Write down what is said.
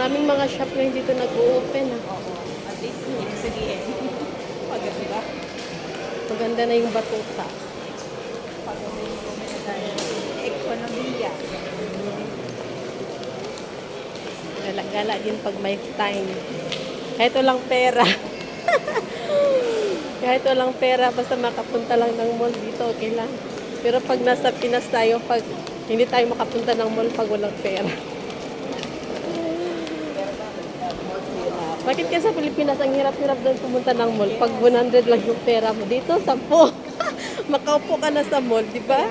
daming mga shop ngayon dito nag-open ah. Oo. At least, ibig sabihin, maganda. Maganda na yung batuta. Paganda yung komunidad. Ekonomiya. Gala-gala din pag may time. Kahit walang pera. Kahit walang pera, basta makapunta lang ng mall dito, okay lang. Pero pag nasa Pinas tayo, pag hindi tayo makapunta ng mall pag walang pera. Bakit kasi sa Pilipinas, ang hirap-hirap doon pumunta ng mall? Pag 100 lang yung pera mo. Dito, 10. Makaupo ka na sa mall, di ba?